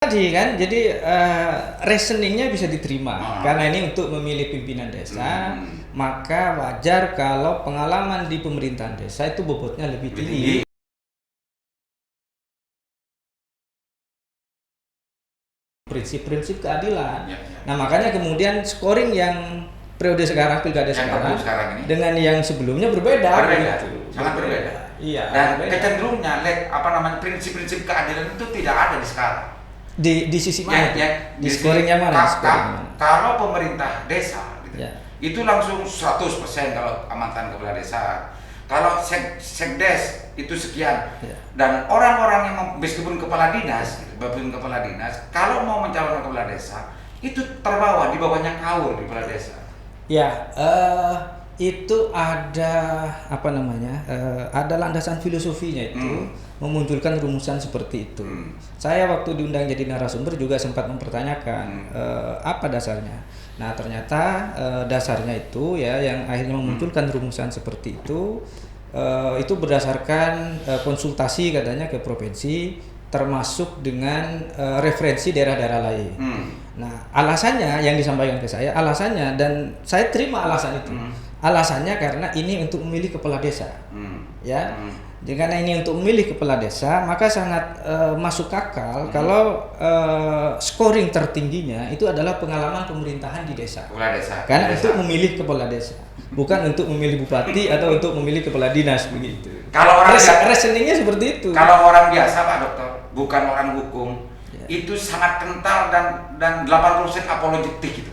Tadi kan, jadi reasoningnya bisa diterima karena ini untuk memilih pimpinan desa, maka wajar kalau pengalaman di pemerintahan desa itu bobotnya lebih tinggi. Prinsip-prinsip keadilan. Nah makanya kemudian scoring yang periode sekarang pilkada sekarang ini dengan yang sebelumnya berbeda. Sangat berbeda. Iya. Dan kecenderungannya prinsip-prinsip keadilan itu tidak ada di sekarang. Di sisi mana? Di scoring yang mana? Kalau pemerintah desa, gitu, ya. Itu langsung 100% kalau amatan kepala desa. Kalau sekdes itu sekian. Ya. Dan orang-orang yang meskipun kepala dinas, kalau mau mencalonkan kepala desa, itu terbawa di bawahnya kaur di kepala desa. Ya, itu ada ada landasan filosofinya itu memunculkan rumusan seperti itu. Saya waktu diundang jadi narasumber juga sempat mempertanyakan apa dasarnya. Nah ternyata dasarnya itu ya yang akhirnya memunculkan rumusan seperti itu berdasarkan konsultasi katanya ke provinsi termasuk dengan referensi daerah-daerah lain. Nah alasannya yang disampaikan ke saya dan saya terima alasan itu. Alasannya karena ini untuk memilih kepala desa, ya. Karena ini untuk memilih kepala desa, maka sangat masuk akal kalau scoring tertingginya itu adalah pengalaman pemerintahan di desa. Karena untuk memilih kepala desa, bukan untuk memilih bupati atau untuk memilih kepala dinas begitu. Kalau orang reasoningnya seperti itu. Kalau orang biasa Pak Dokter, bukan orang hukum, itu sangat kental dan 80% apologetik gitu.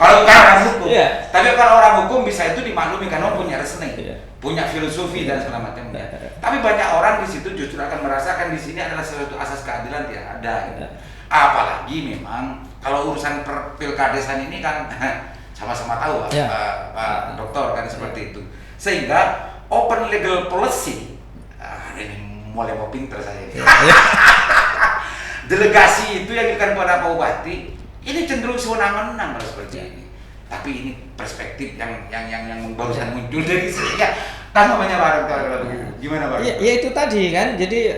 Kalau bukan orang hukum, tapi kalau orang hukum bisa itu dimaklumi karena punya reasoning, punya filosofi dan segala macamnya. Tapi banyak orang di situ justru akan merasakan di sini adalah suatu asas keadilan tidak ada. Gitu. Apalagi memang kalau urusan pilkadesan ini kan sama-sama tahu Pak Dokter kan seperti itu. Sehingga open legal policy, ini mulai mau pinter saya. Delegasi itu yang diberikan kepada Pak Bupati. Ini cenderung sewenang-wenang kalau seperti ini. Tapi ini perspektif yang barusan muncul dari saya. Kan namanya Pak Dokter gimana Pak? Ya itu tadi kan. Jadi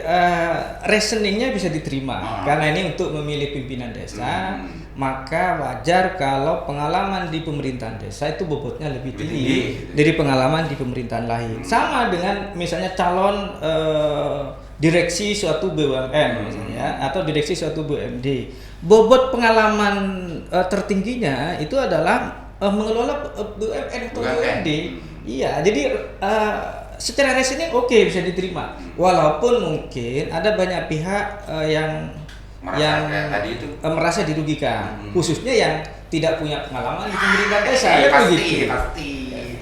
reasoningnya bisa diterima karena ini untuk memilih pimpinan desa, maka wajar kalau pengalaman di pemerintahan desa itu bobotnya lebih tinggi dari pengalaman di pemerintahan lain. Sama dengan misalnya calon direksi suatu BUMN misalnya atau direksi suatu BUMD. Bobot pengalaman tertingginya itu adalah mengelola BUMN atau BUMD. Iya, jadi secara reasoning oke bisa diterima. Walaupun mungkin ada banyak pihak yang merasa dirugikan, khususnya yang tidak punya pengalaman di pemerintahan desa. Pasti.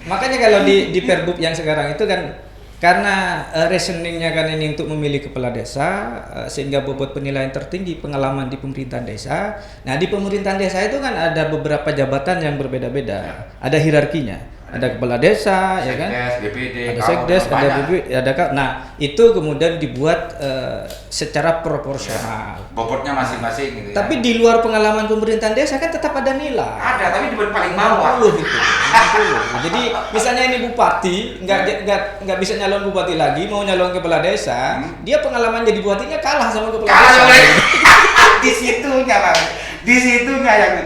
Makanya kalau di Perbup yang sekarang itu kan karena reasoningnya kan ini untuk memilih kepala desa sehingga bobot penilaian tertinggi pengalaman di pemerintahan desa. Nah di pemerintahan desa itu kan ada beberapa jabatan yang berbeda-beda, ada hierarkinya. Ada kepala desa, ya kan? DPD, ada sekdes, ada BPD, nah itu kemudian dibuat secara proporsional. Bobotnya masing-masing gitu. Tapi di luar pengalaman pemerintahan desa kan tetap ada nilai. Ada, tapi di paling bawah. 60 gitu. 60. Jadi misalnya ini bupati, nggak bisa nyalon bupati lagi, mau nyalon kepala desa, dia pengalaman jadi bupatinya kalah sama kepala desa. Di situnya yang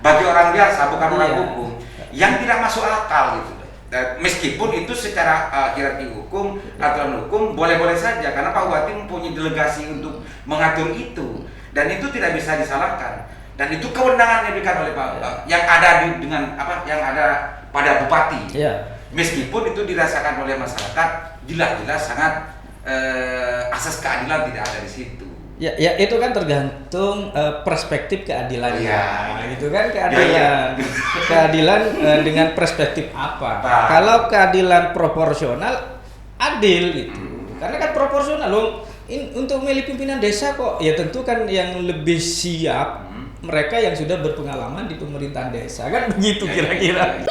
bagi orang biasa bukan orang hukum. Yang tidak masuk akal gitu. Meskipun itu secara hierarki hukum, aturan hukum boleh-boleh saja karena Pak Bupati mempunyai delegasi untuk mengatur itu dan itu tidak bisa disalahkan dan itu kewenangan yang diberikan oleh Pak yang ada pada Bupati. Meskipun itu dirasakan oleh masyarakat jelas-jelas sangat asas keadilan tidak ada di situ. Ya itu kan tergantung perspektif keadilannya. Gitu kan keadilan dengan perspektif apa? Kalau keadilan proporsional adil gitu. Karena kan proporsional loh. Untuk memilih pimpinan desa kok ya tentu kan yang lebih siap mereka yang sudah berpengalaman di pemerintahan desa kan begitu kira-kira.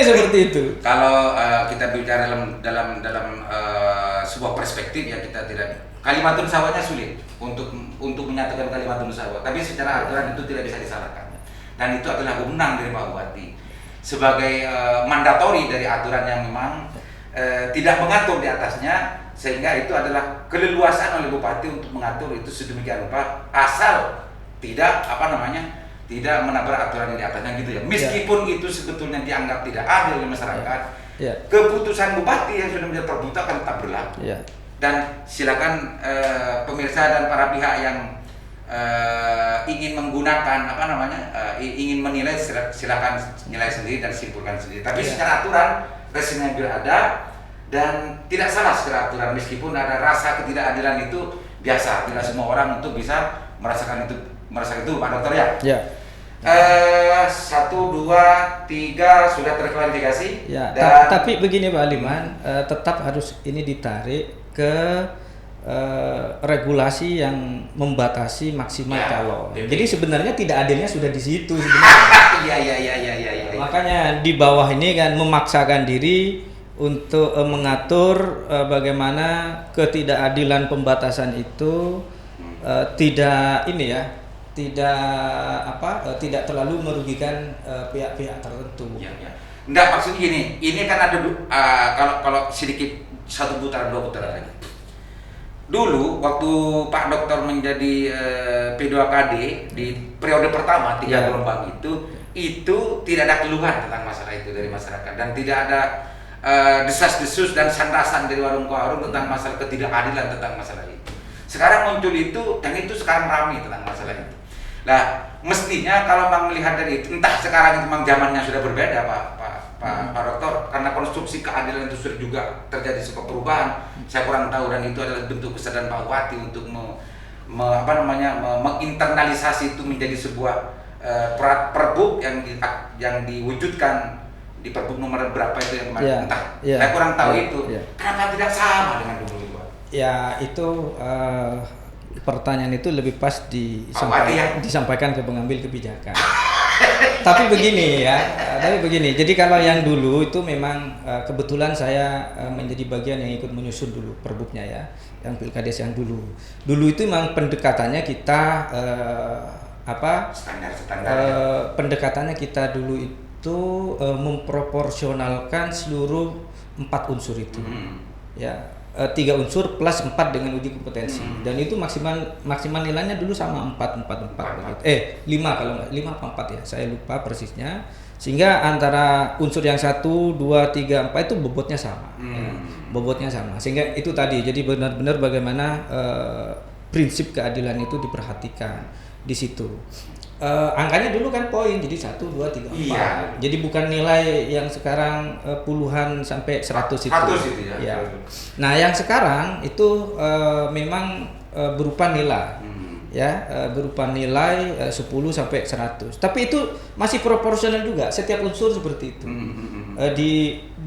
Intinya seperti itu. Kalau kita bicara dalam sebuah perspektif ya, kita tidak, Kalimatun Sawahnya sulit untuk menyatukan Kalimatun Sawah, tapi secara aturan itu tidak bisa disalahkan, dan itu adalah wewenang dari Pak Bupati sebagai mandatori dari aturan yang memang tidak mengatur di atasnya, sehingga itu adalah keleluasaan oleh Bupati untuk mengatur itu sedemikian rupa, asal tidak tidak menabrak aturan yang di atasnya gitu ya. Meskipun itu sebetulnya dianggap tidak adil oleh masyarakat, keputusan Bupati yang sudah menjadi perbuta akan tetap berlaku. Dan silakan pemirsa dan para pihak yang ingin menggunakan ingin menilai, silakan nilai sendiri dan simpulkan sendiri. Tapi secara aturan reasonable ada, dan tidak salah secara aturan, meskipun ada rasa ketidakadilan itu biasa, tidak semua orang untuk bisa merasakan itu Pak Dokter ya. 1, 2, 3 sudah terklarifikasi. Dan tapi begini Pak Aliman, tetap harus ini ditarik ke regulasi yang membatasi maksimal calon. Jadi sebenarnya tidak adilnya sudah di situ sebenarnya. Iya. Makanya di bawah ini kan memaksakan diri untuk mengatur bagaimana ketidakadilan pembatasan itu tidak tidak terlalu merugikan pihak-pihak tertentu. Enggak, maksudnya gini, ini kan ada kalau sedikit 1 putaran 2 putaran lagi. Dulu waktu Pak Dokter menjadi P2KD di periode pertama 3 gelombang itu tidak ada keluhan tentang masalah itu dari masyarakat, dan tidak ada desas-desus dan santasan dari warung-warung tentang masalah ketidakadilan tentang masalah itu. Sekarang muncul itu, dan itu sekarang ramai tentang masalah itu. Nah, mestinya kalau memang melihat dari itu, entah sekarang itu memang zamannya sudah berbeda Pak Dokter, karena konstruksi keadilan itu sudah juga terjadi sebuah perubahan. Saya kurang tahu, dan itu adalah bentuk kesadaran Pak Bupati untuk menginternalisasi itu menjadi sebuah perbuk yang diwujudkan di Perbuk nomor berapa itu yang kemarin, saya kurang tahu itu. Kenapa tidak sama dengan dulu itu? Ya itu pertanyaan itu lebih pas disampaikan ke pengambil kebijakan. Tapi begini, jadi kalau yang dulu itu memang kebetulan saya menjadi bagian yang ikut menyusun dulu perbuknya ya, yang Pilkades yang dulu itu memang pendekatannya kita pendekatannya kita dulu itu memproporsionalkan seluruh 4 unsur itu. 3 unsur plus 4 dengan uji kompetensi, dan itu maksimal nilainya dulu sama 4 begitu. 5 kalau nggak 5 apa 4 ya, saya lupa persisnya, sehingga antara unsur yang 1, 2, 3, 4 itu bobotnya sama, sehingga itu tadi, jadi benar-benar bagaimana prinsip keadilan itu diperhatikan di situ. Angkanya dulu kan poin, jadi 1, 2, 3, 4. Jadi bukan nilai yang sekarang puluhan sampai 100 itu. 100 itu ya. Nah, yang sekarang itu memang berupa nilai. Berupa nilai 10 sampai 100. Tapi itu masih proporsional juga, setiap unsur seperti itu.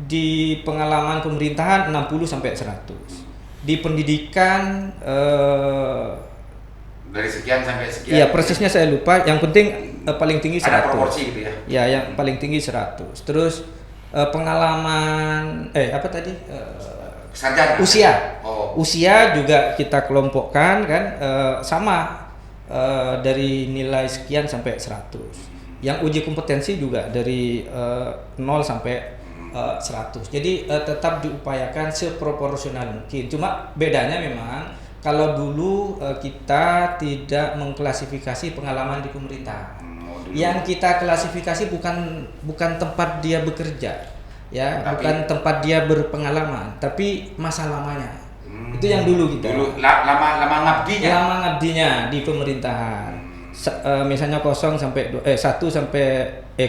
Di pengalaman pemerintahan 60 sampai 100. Di pendidikan dari sekian sampai sekian. Iya, persisnya saya lupa. Yang penting paling tinggi 100. Ada proporsi gitu ya. Ya, yang paling tinggi 100. Terus pengalaman sarjana. Usia juga kita kelompokkan kan sama dari nilai sekian sampai 100. Yang uji kompetensi juga dari 0 sampai 100. Jadi tetap diupayakan seproporsional mungkin. Cuma bedanya memang kalau dulu kita tidak mengklasifikasi pengalaman di pemerintahan. Yang kita klasifikasi bukan tempat dia bekerja, bukan tempat dia berpengalaman, tapi masa lamanya. Itu yang dulu kita. Dulu lama ngabdinya. Lama ngabdinya di pemerintahan. Misalnya 1 sampai 2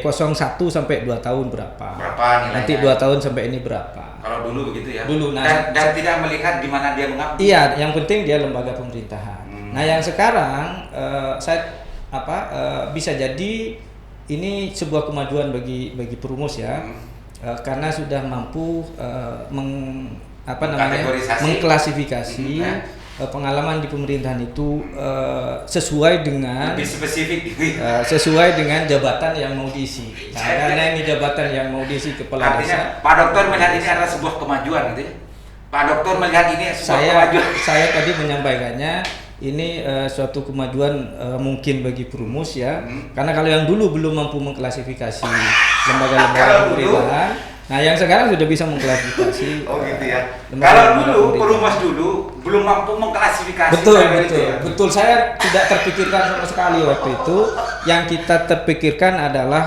tahun berapa? Nilainya? Nanti 2 tahun sampai ini berapa? Kalau dulu begitu ya. Dulu, dan tidak melihat di mana dia mengabdi. Iya, yang penting dia lembaga pemerintahan. Nah, yang sekarang bisa jadi ini sebuah kemajuan bagi Perumus ya. Karena sudah mampu mengklasifikasi pengalaman di pemerintahan itu sesuai dengan lebih spesifik gitu. Sesuai dengan jabatan yang mau diisi. Nah, karena ini jabatan yang mau diisi kepala Artinya desa. Pak Dokter melihat ini adalah sebuah kemajuan gitu ya. Pak Dokter melihat ini sebuah kemajuan. Saya tadi menyampaikannya ini suatu kemajuan mungkin bagi Perumus ya. Karena kalau yang dulu belum mampu mengklasifikasi lembaga-lembaga pemerintahan, nah yang sekarang sudah bisa mengklasifikasi. Oh gitu ya. Lembaga-lembaga Kalau dulu pemerintahan. Perumus dulu belum mampu mengklasifikasi. Betul, itu betul, ya. betul. Saya tidak terpikirkan sama sekali waktu itu. Yang kita terpikirkan adalah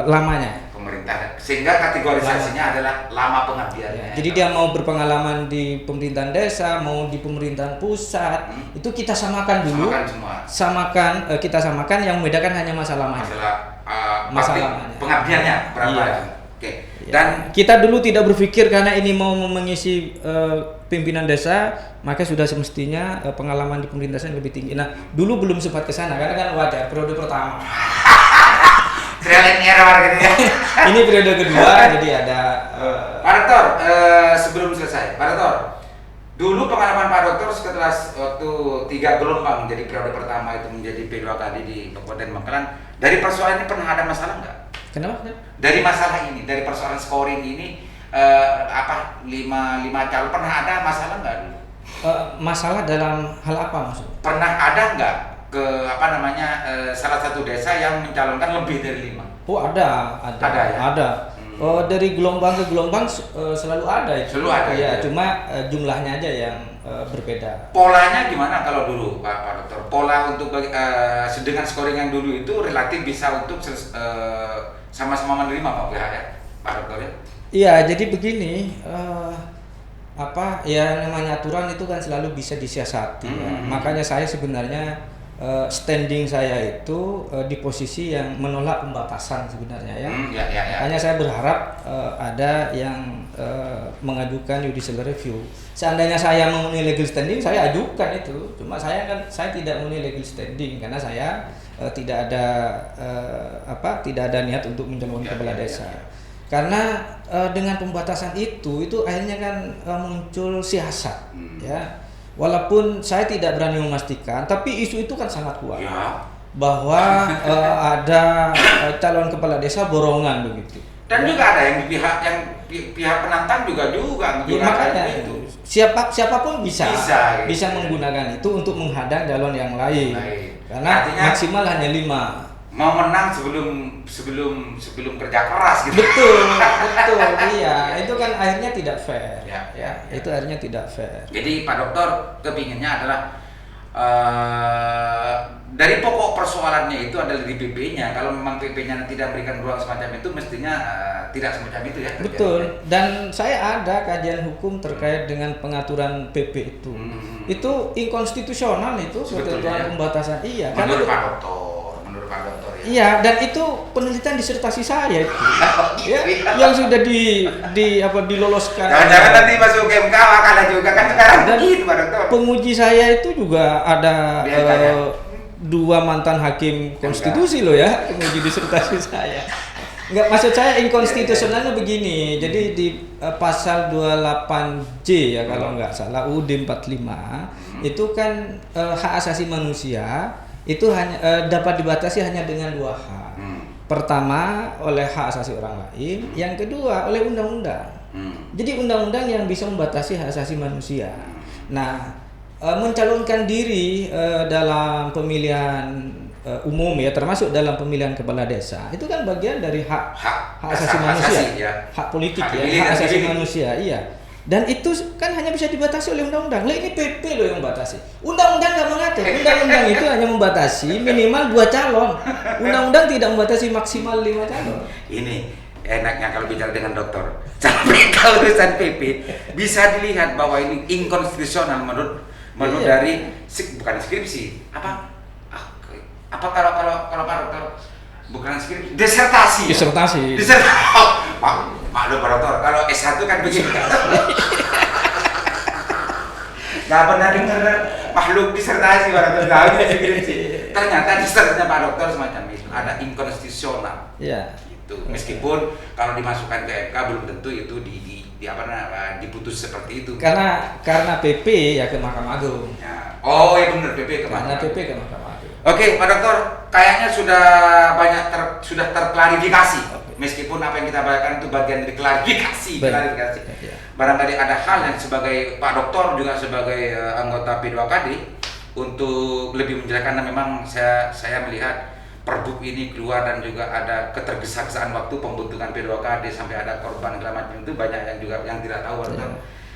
lamanya. Pemerintahan. Sehingga kategorisasinya adalah lama pengabdiannya. Jadi dia mau berpengalaman di pemerintahan desa, mau di pemerintahan pusat, itu kita samakan dulu. Samakan semua. Kita samakan, yang membedakan hanya masa lamanya. Masalah pengabdiannya berapa? Iya. Oke. Ya. Dan kita dulu tidak berpikir karena ini mau mengisi pimpinan desa, maka sudah semestinya pengalaman di pemerintahan lebih tinggi. Nah, dulu belum sempat ke sana karena kan wajar periode pertama. trial and error gitu ya. Ini periode kedua, jadi ada Pak Dokter, sebelum selesai, Pak Dokter, dulu pengalaman Pak Dokter setelah waktu 3 gelombang, jadi periode pertama itu menjadi P2 kali di Kabupaten Bangkalan, dari persoalan ini pernah ada masalah nggak? Kenapa? Dari masalah ini, dari persoalan scoring ini, 5 calon pernah ada masalah nggak dulu? Masalah dalam hal apa maksudnya? Pernah ada nggak ke salah satu desa yang mencalonkan lebih dari 5? Oh ada ya? Ada. Dari gelombang ke gelombang selalu ada itu. Selalu ada. Ya, cuma jumlahnya aja yang berbeda. Polanya gimana kalau dulu Pak Dokter? Pola untuk dengan scoring yang dulu itu relatif bisa untuk sama-sama menerima Pak PH ya, Pak Dokter ya? Iya, jadi begini, ya namanya aturan itu kan selalu bisa disiasati. Ya. Makanya saya sebenarnya standing saya itu di posisi yang menolak pembatasan sebenarnya ya. Hanya saya berharap ada yang mengajukan judicial review. Seandainya saya memenuhi legal standing, saya ajukan itu. Cuma saya tidak memenuhi legal standing karena saya tidak ada niat untuk mencalonkan kepala desa. Karena dengan pembatasan itu akhirnya kan muncul siasat ya. Walaupun saya tidak berani memastikan, tapi isu itu kan sangat kuat ya. Bahwa ada calon kepala desa borongan begitu. Dan juga ada yang pihak penantang juga makanya itu. Siapapun bisa gitu. menggunakan itu untuk menghadang calon yang lain. Karena artinya, maksimal hanya 5. Mau menang sebelum kerja keras gitu. Betul, iya. Itu kan akhirnya tidak fair. Ya. Itu akhirnya tidak fair. Jadi Pak Dokter kepinginnya adalah dari pokok persoalannya itu adalah di PP-nya. Kalau memang PP-nya tidak berikan ruang semacam itu, mestinya tidak semacam itu ya. Betul. Dan saya ada kajian hukum terkait dengan pengaturan PP itu. Itu inkonstitusional itu ketentuan pembatasan. Iya. Menurut Pak Dokter ya. Iya, dan itu penelitian disertasi saya itu. Ya, yang sudah diloloskan. Jangan-jangan nanti masuk ke MK kalah juga kan sekarang begitu Pak Dokter. Penguji saya itu juga ada 2 mantan hakim konstitusi loh ya, penguji disertasi saya. Enggak, maksud saya inkonstitusionalnya begini. Jadi di pasal 28J ya kalau enggak salah UUD 45 itu kan hak asasi manusia itu hanya dapat dibatasi hanya dengan 2 hal. Pertama oleh hak asasi orang lain, yang kedua oleh undang-undang. Jadi undang-undang yang bisa membatasi hak asasi manusia. Nah, mencalonkan diri dalam pemilihan umum ya, termasuk dalam pemilihan kepala desa, itu kan bagian dari hak asasi manusia, hak politik hak asasi manusia, iya. Dan itu kan hanya bisa dibatasi oleh undang-undang. Lah ini PP loh yang membatasi. Undang-undang nggak mengatur. Undang-undang itu hanya membatasi minimal 2 calon. Undang-undang tidak membatasi maksimal 5 calon. Ini enaknya kalau bicara dengan dokter. Sampai kalau urusan PP bisa dilihat bahwa ini inkonstitusional menurut dari bukan skripsi. Apa kalau Pak Dokter bukan skripsi, disertasi. Maklum Pak Dokter, kalau S1 kan begitu. Gak pernah dengar makhluk disertasi Pak Dokter, gak ada skripsi. Ternyata disertasinya Pak Dokter semacam itu, ada inkonstitusional. Iya. Itu meskipun kalau dimasukkan ke MK belum tentu itu diputus seperti itu. Karena PP ya ke Mahkamah Agung. Ya. Oh ya benar, PP ke Karena Mahkamah Agung. PP ke Mahkamah Agung. Oke, Pak Dokter, kayaknya sudah banyak sudah terklarifikasi. Meskipun apa yang kita bahas itu bagian dari klarifikasi. Ya. Barangkali ada hal yang sebagai Pak Dokter juga sebagai anggota P2KD untuk lebih menjelaskan. Dan memang saya melihat Perbup ini keluar dan juga ada ketergesa-gesaan waktu pembentukan P2KD sampai ada korban segala macam, itu banyak yang juga yang tidak tahu.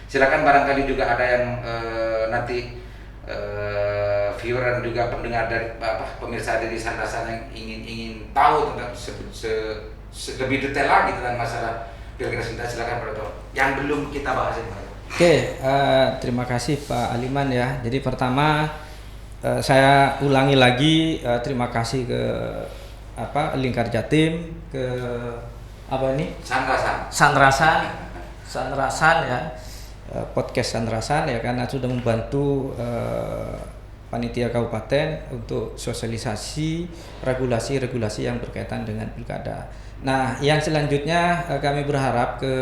Silakan barangkali juga ada yang nanti viewer dan juga pendengar dari pemirsa dari Sandrasan yang ingin tahu tentang lebih detail lagi tentang masalah Pilkada Serentak. Silakan Pak Dokter yang belum kita bahas ini. Oke, terima kasih Pak Aliman ya. Jadi pertama saya ulangi lagi terima kasih ke Lingkar Jatim, ke Sandrasan ya, podcast Sandrasan ya, karena sudah membantu panitia kabupaten untuk sosialisasi regulasi yang berkaitan dengan pilkada. Nah, yang selanjutnya kami berharap ke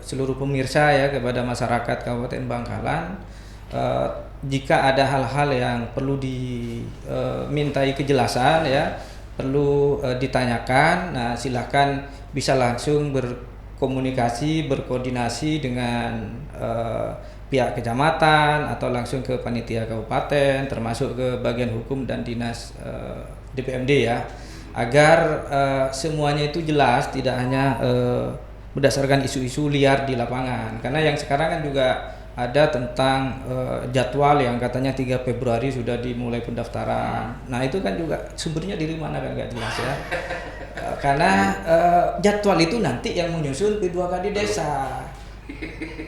seluruh pemirsa ya, kepada masyarakat Kabupaten Bangkalan, jika ada hal-hal yang perlu dimintai kejelasan ya, perlu ditanyakan, nah silakan bisa langsung berkomunikasi, berkoordinasi dengan pihak kecamatan atau langsung ke panitia kabupaten, termasuk ke bagian hukum dan dinas DPMD ya, agar semuanya itu jelas, tidak hanya berdasarkan isu-isu liar di lapangan. Karena yang sekarang kan juga ada tentang jadwal yang katanya 3 Februari sudah dimulai pendaftaran. Nah itu kan juga sumbernya dari mana kan nggak jelas ya. Karena jadwal itu nanti yang menyusun P2KD desa.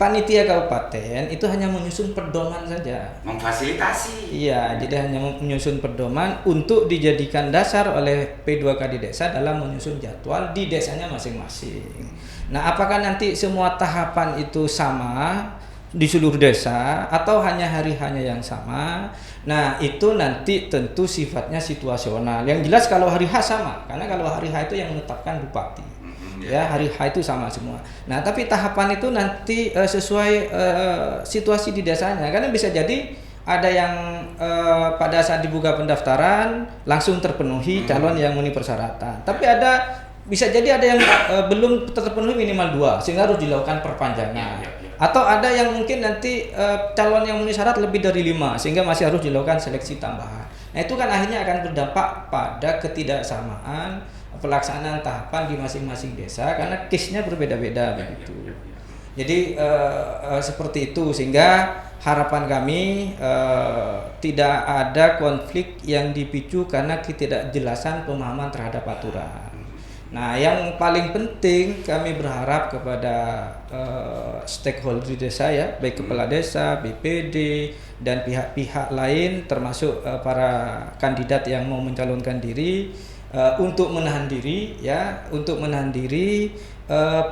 Panitia kabupaten itu hanya menyusun pedoman saja. Memfasilitasi. Iya, jadi hanya menyusun pedoman untuk dijadikan dasar oleh P2KD desa dalam menyusun jadwal di desanya masing-masing. Nah, apakah nanti semua tahapan itu sama di seluruh desa atau hanya hari-hanya yang sama? Nah, itu nanti tentu sifatnya situasional. Yang jelas kalau hari H sama, karena kalau hari H itu yang menetapkan bupati. Ya, hari H itu sama semua. Nah, tapi tahapan itu nanti sesuai situasi di desanya. Karena bisa jadi ada yang pada saat dibuka pendaftaran langsung terpenuhi calon yang memenuhi persyaratan. Tapi bisa jadi ada yang belum terpenuhi minimal 2 sehingga harus dilakukan perpanjangan. Atau ada yang mungkin nanti calon yang memenuhi syarat lebih dari 5 sehingga masih harus dilakukan seleksi tambahan. Nah, itu kan akhirnya akan berdampak pada ketidaksamaan pelaksanaan tahapan di masing-masing desa karena case-nya berbeda-beda begitu. Jadi seperti itu, sehingga harapan kami tidak ada konflik yang dipicu karena ketidakjelasan pemahaman terhadap aturan. Nah, yang paling penting kami berharap kepada stakeholder desa ya, baik kepala desa, BPD dan pihak-pihak lain termasuk para kandidat yang mau mencalonkan diri untuk menahan diri ya,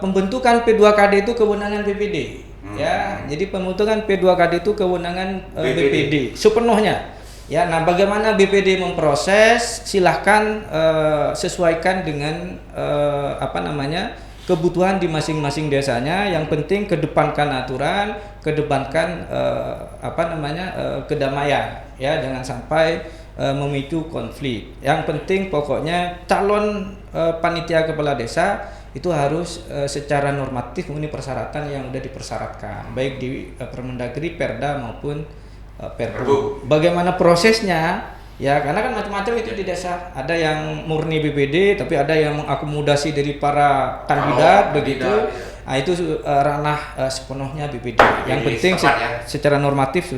pembentukan P2KD itu kewenangan BPD ya. Jadi pembentukan P2KD itu kewenangan BPD sepenuhnya. Ya, nah bagaimana BPD memproses, silahkan sesuaikan dengan kebutuhan di masing-masing desanya. Yang penting kedepankan aturan, kedepankan kedamaian ya, jangan sampai memicu konflik. Yang penting pokoknya calon panitia kepala desa itu harus secara normatif memenuhi persyaratan yang sudah dipersyaratkan baik di Permendagri, Perda maupun Perbu. Bagaimana prosesnya ya, karena kan macam-macam itu di desa. Ada yang murni BPD tapi ada yang mengakomodasi dari para kandidat begitu. Nah, itu ranah sepenuhnya BPD. Yang penting secara normatif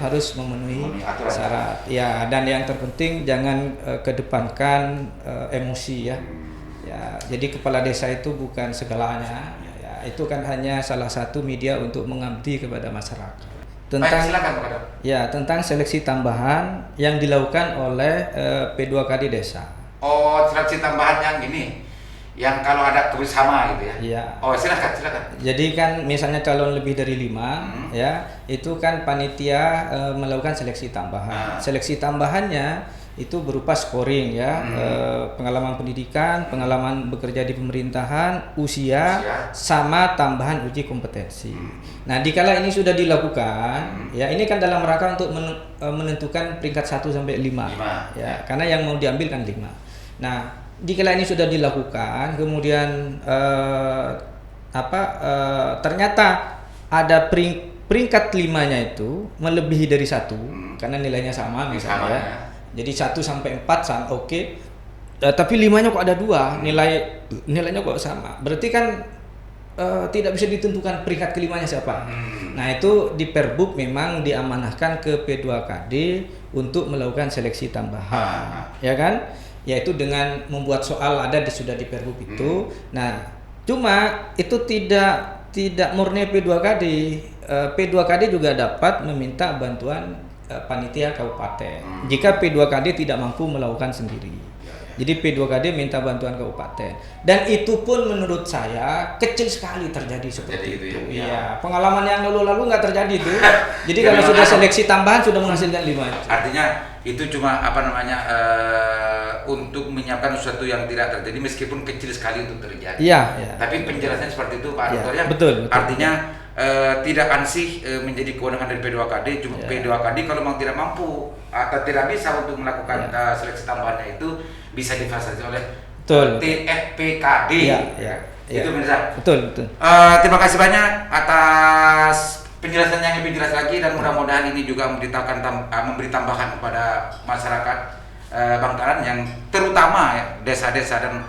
harus memenuhi syarat. Ya, dan yang terpenting jangan kedepankan emosi ya. Ya, jadi kepala desa itu bukan segalanya. Ya, itu kan hanya salah satu media untuk mengabdi kepada masyarakat. Tentang seleksi tambahan yang dilakukan oleh P2KD desa. Oh, seleksi tambahan yang ini. Yang kalau ada bersama gitu ya. Iya. Oh, silakan. Jadi kan misalnya calon lebih dari 5 ya, itu kan panitia melakukan seleksi tambahan. Seleksi tambahannya itu berupa scoring ya, pengalaman pendidikan, pengalaman bekerja di pemerintahan, usia, sama tambahan uji kompetensi. Nah, dikala ini sudah dilakukan, ya ini kan dalam rangka untuk menentukan peringkat 1 sampai 5, ya, karena yang mau diambil kan 5. Nah, dikala ini sudah dilakukan, kemudian ternyata ada peringkat 5-nya itu melebihi dari 1, karena nilainya sama misalnya. Jadi 1 sampai 4 sama oke. Tapi 5-nya kok ada 2, nilainya kok sama. Berarti kan tidak bisa ditentukan peringkat kelimanya siapa. Nah, itu di Perbuk memang diamanahkan ke P2KD untuk melakukan seleksi tambahan. Ya kan? Yaitu dengan membuat soal sudah di Perbuk itu. Nah, cuma itu tidak murni P2KD. P2KD juga dapat meminta bantuan panitia kabupaten jika P2KD tidak mampu melakukan sendiri. Jadi P2KD minta bantuan kabupaten, dan itu pun menurut saya kecil sekali terjadi seperti itu. Iya, pengalaman yang lalu nggak terjadi itu. Jadi kalau sudah seleksi tambahan sudah menghasilkan 5. Artinya itu cuma untuk menyiapkan sesuatu yang tidak terjadi meskipun kecil sekali untuk terjadi. Iya. Tapi penjelasannya seperti itu Pak Dokter ya. Betul. Artinya tidak ansih menjadi kewenangan dari P2KD, cuma P2KD kalau memang tidak mampu atau tidak bisa untuk melakukan seleksi tambahannya itu bisa difasilitasi oleh TFPKD. Itu benar. Betul. Terima kasih banyak atas penjelasan yang lebih jelas lagi, dan mudah-mudahan ini juga memberi tambahan kepada masyarakat Bangkalan yang terutama ya, desa-desa dan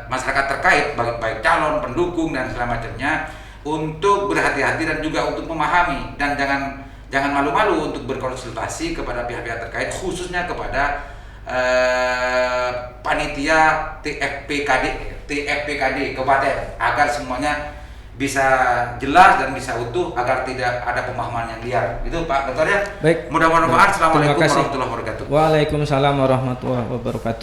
masyarakat terkait baik calon, pendukung dan segala macamnya untuk berhati-hati dan juga untuk memahami, dan jangan malu-malu untuk berkonsultasi kepada pihak-pihak terkait, khususnya kepada panitia TFPKD kabupaten, agar semuanya bisa jelas dan bisa utuh, agar tidak ada pemahaman yang liar. Itu Pak Dokter ya. Baik. Mudah-mudahan. Assalamualaikum warahmatullahi wabarakatuh. Waalaikumsalam warahmatullahi wabarakatuh.